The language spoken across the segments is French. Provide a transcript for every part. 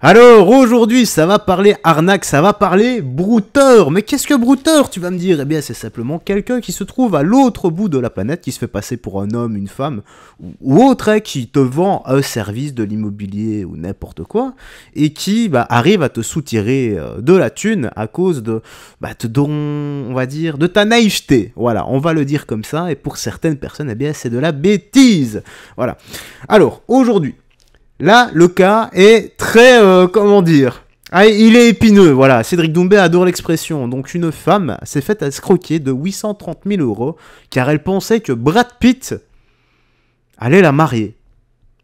Alors aujourd'hui ça va parler arnaque, ça va parler brouteur. Mais qu'est-ce que brouteur, tu vas me dire? Eh bien c'est simplement quelqu'un qui se trouve à l'autre bout de la planète, qui se fait passer pour un homme, une femme ou autre, qui te vend un service de l'immobilier ou n'importe quoi, et qui arrive à te soutirer de la thune à cause de, on va dire, de ta naïveté. Voilà, on va le dire comme ça, et pour certaines personnes, eh bien c'est de la bêtise. Voilà. Alors aujourd'hui, là, le cas est très, il est épineux, voilà. Cédric Doumbé adore l'expression. Donc, une femme s'est faite escroquer de 830 000 euros car elle pensait que Brad Pitt allait la marier.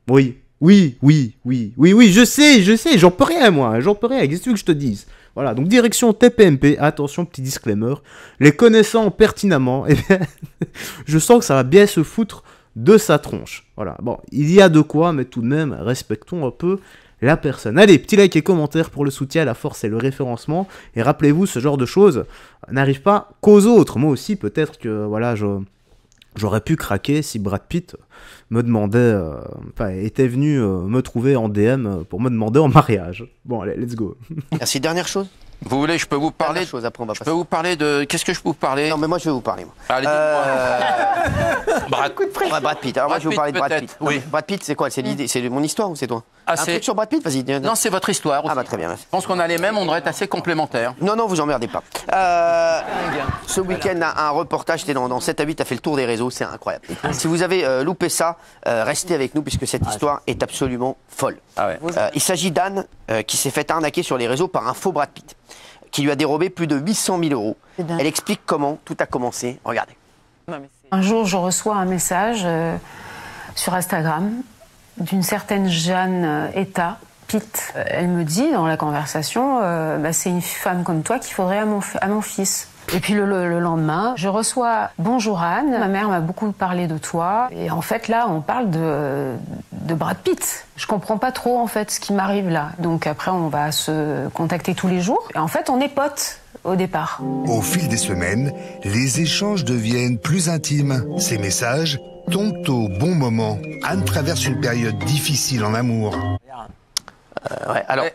Oui, je sais, j'en peux rien, moi, qu'est-ce que tu veux que je te dise? Voilà, donc direction TPMP, attention, petit disclaimer, les connaissant pertinemment, eh bien, je sens que ça va bien se foutre de sa tronche. Voilà, bon, il y a de quoi, mais tout de même, respectons un peu la personne. Allez, petit like et commentaire pour le soutien, la force et le référencement. Et rappelez-vous, ce genre de choses n'arrive pas qu'aux autres. Moi aussi, peut-être que, voilà, j'aurais pu craquer si Brad Pitt me demandait, était venu me trouver en DM pour me demander en mariage. Bon, allez, let's go. Merci, dernière chose. Vous voulez, je peux vous parler Dernière chose, après on va je peux vous parler de... Qu'est-ce que je peux vous parler? Non, mais moi je vais vous parler. Moi. Allez, dites-moi. Brad Pitt. Alors moi je vais vous parler de Brad Pitt. Oui. Brad Pitt, c'est quoi? C'est l'idée? C'est mon histoire ou c'est toi? Ah, un truc sur Brad Pitt? Vas-y. Non, c'est votre histoire aussi. Ah bah très bien. Merci. Je pense qu'on a les mêmes, on devrait être assez complémentaires. Non, vous emmerdez pas. Ce week-end, un reportage, c'était dans 7 à 8, a fait le tour des réseaux, c'est incroyable. Si vous avez loupé ça, restez avec nous puisque cette histoire est absolument folle. Ah ouais. Il s'agit d'Anne qui s'est fait arnaquer sur les réseaux par un faux Brad Pitt, qui lui a dérobé plus de 800 000 euros. Elle explique comment tout a commencé. Regardez. Un jour, je reçois un message sur Instagram d'une certaine Jeanne Eta Pitt. Elle me dit dans la conversation, c'est une femme comme toi qu'il faudrait à mon fils. Et puis le lendemain, je reçois « Bonjour Anne, ma mère m'a beaucoup parlé de toi. » Et en fait, là, on parle de Brad Pitt. Je comprends pas trop, en fait, ce qui m'arrive là. Donc après, on va se contacter tous les jours. Et en fait, on est potes au départ. Au fil des semaines, les échanges deviennent plus intimes. Ces messages tombent au bon moment. Anne traverse une période difficile en amour. Alors...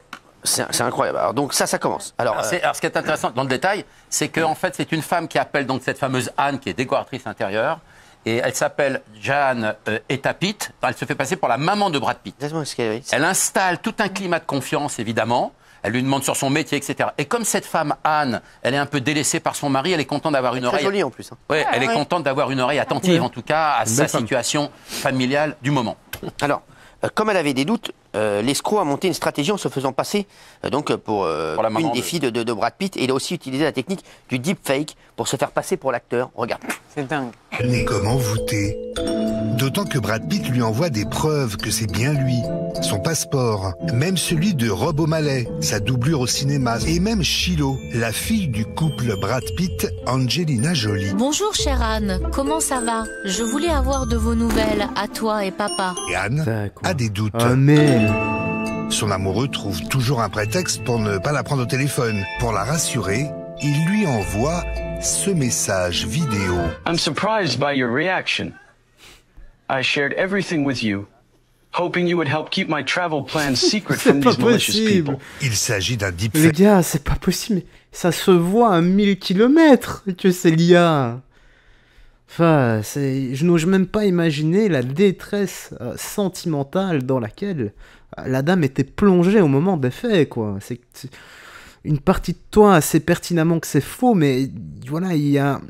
C'est incroyable. Alors, donc ça commence. Alors, ce qui est intéressant dans le détail, c'est qu'en fait, c'est une femme qui appelle donc cette fameuse Anne, qui est décoratrice intérieure, et elle s'appelle Jeanne Eta Pitt. Elle se fait passer pour la maman de Brad Pitt. Elle installe tout un climat de confiance, évidemment. Elle lui demande sur son métier, etc. Et comme cette femme, Anne, elle est un peu délaissée par son mari, elle est contente d'avoir une oreille... Très jolie en plus. Hein. Ouais, elle est contente d'avoir une oreille attentive, en tout cas, à sa situation familiale du moment. Alors, comme elle avait des doutes, l'escroc a monté une stratégie en se faisant passer pour une des filles de Brad Pitt. Et il a aussi utilisé la technique du deepfake pour se faire passer pour l'acteur. Regarde. C'est dingue. Mais comment voûter? D'autant que Brad Pitt lui envoie des preuves que c'est bien lui. Son passeport, même celui de Rob O'Malley, sa doublure au cinéma, et même Shiloh, la fille du couple Brad Pitt-Angelina Jolie. Bonjour chère Anne, comment ça va? Je voulais avoir de vos nouvelles à toi et papa. Et Anne a des doutes. Son amoureux trouve toujours un prétexte pour ne pas la prendre au téléphone. Pour la rassurer, il lui envoie ce message vidéo. I'm surprised by your reaction. I shared everything with you, hoping you would help keep my travel plans secret from these malicious people. Il s'agit d'un deepfake. Les gars, c'est pas possible, mais ça se voit à 1000 km que c'est l'IA. Enfin, je n'ose même pas imaginer la détresse sentimentale dans laquelle la dame était plongée au moment des faits, quoi. C'est une partie de toi sait pertinemment que c'est faux, mais voilà, il y a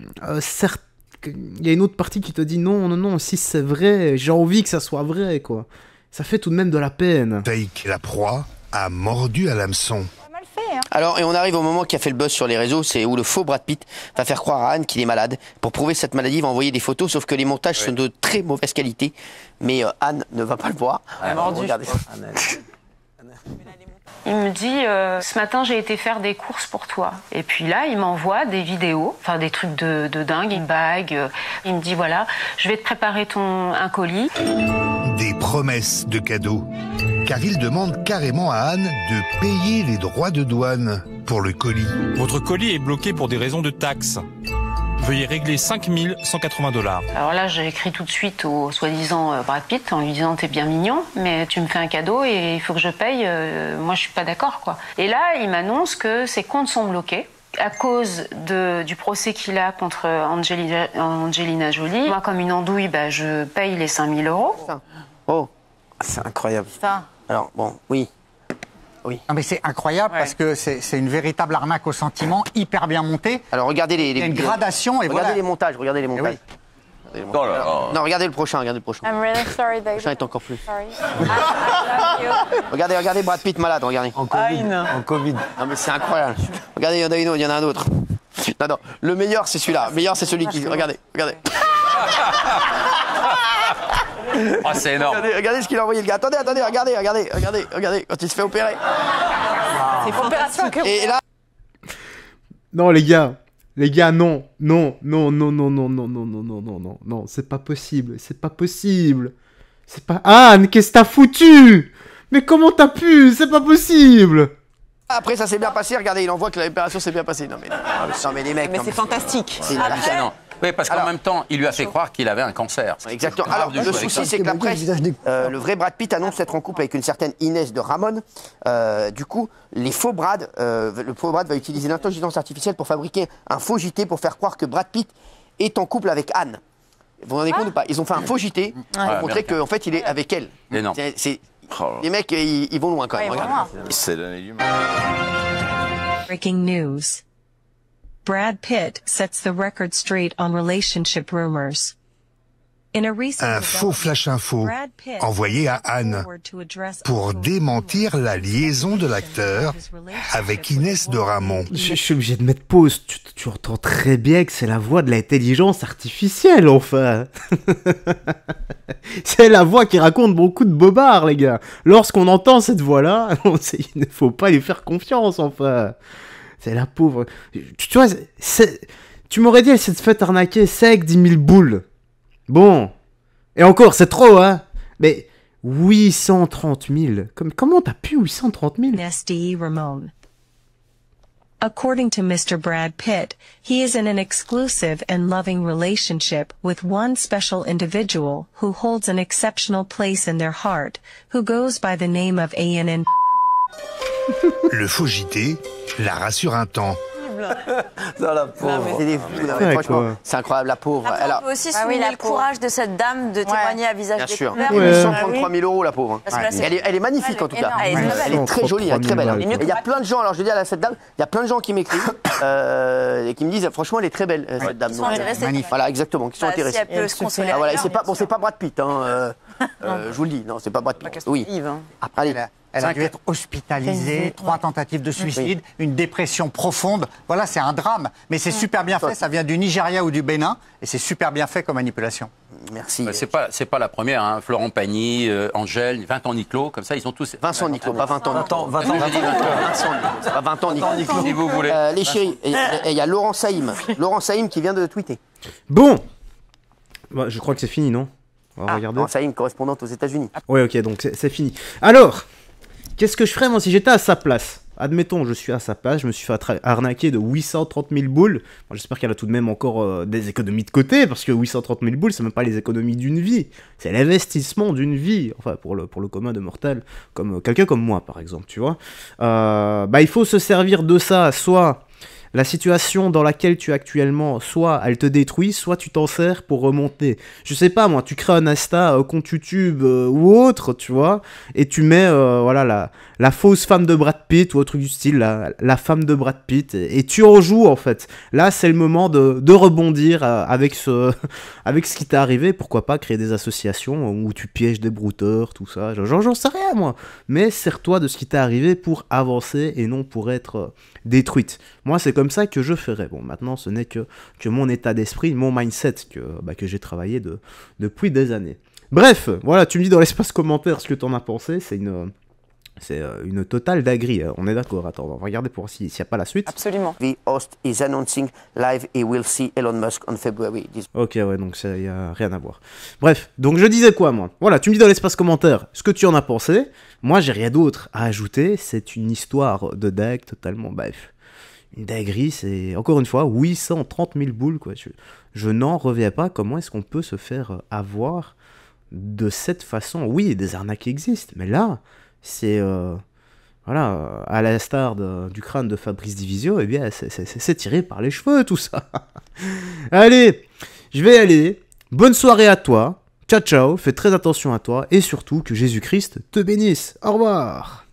une autre partie qui te dit non, si c'est vrai, j'ai envie que ça soit vrai, quoi. Ça fait tout de même de la peine. Fake, la proie a mordu à l'hameçon. Alors, et on arrive au moment qui a fait le buzz sur les réseaux, c'est où le faux Brad Pitt va faire croire à Anne qu'il est malade. Pour prouver cette maladie, il va envoyer des photos, sauf que les montages sont de très mauvaise qualité. Mais Anne ne va pas le voir. Regardez ça. Il me dit, ce matin, j'ai été faire des courses pour toi. Et puis là, il m'envoie des vidéos, enfin des trucs de dingue, une bague. Il me dit, voilà, je vais te préparer un colis. Des promesses de cadeaux. Car il demande carrément à Anne de payer les droits de douane pour le colis. Votre colis est bloqué pour des raisons de taxes. Veuillez régler 5180 $. Alors là, j'ai écrit tout de suite au soi-disant Brad Pitt en lui disant t'es bien mignon, mais tu me fais un cadeau et il faut que je paye. Moi, je suis pas d'accord, quoi. Et là, il m'annonce que ses comptes sont bloqués à cause du procès qu'il a contre Angelina Jolie. Moi, comme une andouille, bah, je paye les 5000 €. Oh, c'est incroyable. Putain. Alors, bon, oui. Oui. Non mais c'est incroyable parce que c'est une véritable arnaque au sentiment, hyper bien montée. Alors regardez il y a une gradation et regardez les montages, regardez les montages. Oui. Oh là là. Non, regardez le prochain, regardez le prochain. I'm really sorry, baby. Le prochain est encore plus. Sorry. I love you. Regardez Brad Pitt malade, regardez. En Covid. Non mais c'est incroyable. Regardez, il y en a un autre. Non, le meilleur c'est celui-là. Le meilleur c'est celui qui... Regardez. Oh, c'est énorme. Regardez ce qu'il a envoyé le gars. Attendez, regardez, quand il se fait opérer. C'est une opération que... Et là... Non, les gars, non, c'est pas possible. C'est pas... Anne, qu'est-ce que t'as foutu? Mais comment t'as pu? C'est pas possible. Après, ça s'est bien passé, regardez, il envoie que l'opération s'est bien passée. Non, mais les mecs... Mais c'est fantastique. C'est hallucinant. Oui, parce qu'en même temps, il lui a fait croire qu'il avait un cancer. Exactement. Alors, le souci, c'est que la presse, le vrai Brad Pitt annonce être en couple avec une certaine Inès de Ramon. Du coup, le faux Brad va utiliser l'intelligence artificielle pour fabriquer un faux JT pour faire croire que Brad Pitt est en couple avec Anne. Vous vous rendez compte ou pas? Ils ont fait un faux JT pour montrer qu'en fait, il est avec elle. Mais non. Les mecs, ils vont loin quand même. C'est l'année du Breaking news. Brad Pitt sets the record straight on relationship rumors. Un faux flash info envoyé à Anne pour démentir la liaison de l'acteur avec Inès de Ramon. Je suis obligé de mettre pause. Tu entends très bien que c'est la voix de l'intelligence artificielle, enfin. C'est la voix qui raconte beaucoup de bobards, les gars. Lorsqu'on entend cette voix-là, il ne faut pas lui faire confiance, enfin. C'est la pauvre... Tu vois, tu m'aurais dit, elle s'est fait arnaquer sec 10 000 boules. Bon. Et encore, c'est trop, hein. Mais 830 000. Comment t'as pu 830 000? Nesty Ramon. According to Mr. Brad Pitt, he is in an exclusive and loving relationship with one special individual who holds an exceptional place in their heart, who goes by the name of ANN. Le faux JT la rassure un temps. Non, la pauvre. C'est des fous, non, mais franchement, c'est incroyable, la pauvre. Après, on peut aussi souligner le courage de cette dame de témoigner à visage découvert. Bien sûr. 133 000 € la pauvre. Elle est magnifique en tout cas. Elle est très jolie, elle est très belle. Et il y a plein de gens, alors je veux dire à cette dame, il y a plein de gens qui m'écrivent et qui me disent franchement elle est très belle cette dame. Ils sont intéressés. Voilà, exactement, qui sont intéressés. Si elle peut se consoler. Voilà, c'est pas Brad Pitt, je vous le dis, non, c'est pas Brad Pitt. Oui. Après, elle a dû être hospitalisée, 3 tentatives de suicide, une dépression profonde. Voilà, c'est un drame. Mais c'est super bien fait. Ça vient du Nigeria ou du Bénin. Et c'est super bien fait comme manipulation. Merci. C'est pas la première. Hein. Florent Pagny, Angèle, 20 ans Niclot. Comme ça, ils ont tous... Vincent Niclot, pas 20 ans. 20 ans. J'ai dit 20 ans. C'est pas 20 ans Niclot. Si vous voulez. Les chéris, il y a Laurent Saïm. Laurent Saïm qui vient de tweeter. Bon. Bah, je crois que c'est fini, non? On va regarder. Laurent Saïm, correspondante aux États-Unis. Ouais, ok, donc c'est fini. Alors, qu'est-ce que je ferais, moi, si j'étais à sa place? Admettons, je suis à sa place, je me suis fait arnaquer de 830 000 boules. Bon, j'espère qu'elle a tout de même encore des économies de côté, parce que 830 000 boules, c'est même pas les économies d'une vie. C'est l'investissement d'une vie. Enfin, pour le commun de mortels, comme quelqu'un comme moi, par exemple, tu vois. Il faut se servir de ça, soit... La situation dans laquelle tu es actuellement, soit elle te détruit, soit tu t'en sers pour remonter. Je sais pas moi, tu crées un Insta, compte YouTube ou autre, tu vois, et tu mets la fausse femme de Brad Pitt ou un truc du style, la femme de Brad Pitt, et tu en joues en fait. Là, c'est le moment de rebondir avec ce qui t'est arrivé. Pourquoi pas créer des associations où tu pièges des brouteurs, tout ça. J'en sais rien moi, mais sers-toi de ce qui t'est arrivé pour avancer et non pour être détruite. Moi, c'est comme ça que je ferais. Bon, maintenant, ce n'est que mon état d'esprit, mon mindset que j'ai travaillé depuis des années. Bref, voilà, tu me dis dans l'espace commentaire ce que t'en as pensé. C'est une totale dinguerie. On est d'accord. Attends, on va regarder pour voir s'il n'y a pas la suite. Absolument. The host is announcing live he will see Elon Musk on February. Ok, ouais, donc il n'y a rien à voir. Bref, donc je disais quoi, moi? Voilà, tu me dis dans l'espace commentaire ce que tu en as pensé. Moi, j'ai rien d'autre à ajouter. C'est une histoire de dingue totalement, bref. une dinguerie, c'est encore une fois 830 000 boules, quoi. Je n'en reviens pas, comment est-ce qu'on peut se faire avoir de cette façon? Oui, des arnaques existent, mais là, c'est... voilà, à l'instar du crâne de Fabrice Divisio, eh bien, c'est tiré par les cheveux, tout ça. Allez, je vais y aller. Bonne soirée à toi. Ciao, ciao. Fais très attention à toi. Et surtout, que Jésus-Christ te bénisse. Au revoir.